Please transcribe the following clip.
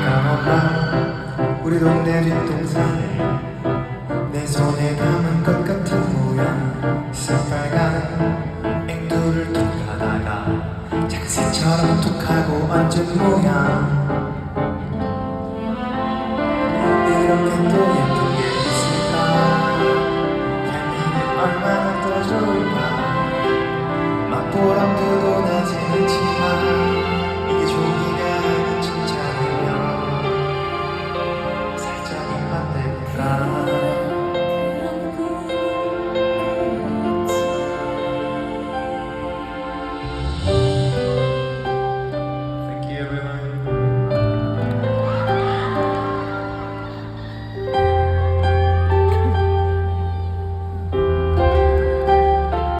까먹어 우리 동네 뒷동산에 내 손에 담은 것 같은 모양 새빨간 앵두를 툭 하다가 작은 새처럼 툭 하고 얹은 모양 이렇게 또 예쁜 게 있을까 향기는 얼마나 더 좋을까 맛보람